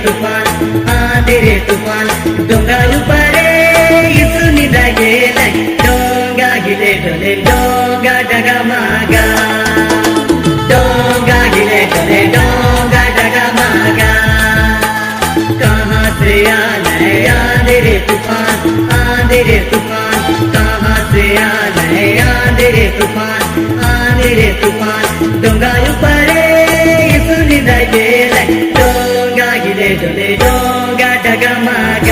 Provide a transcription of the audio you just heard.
तूफान डोंगायु परे इसुनिदा गेले डोंगा हिले डोले डोंगा डगा मागा डोंगा हिले डोले डोंगा डगा मागा कहाँ से आने आंधेरे तूफान कहाँ से आने आंधेरे तूफान डोंगायु परे इसुनिदा गेले डोंगा हिले डोले डोंगा डगा मागा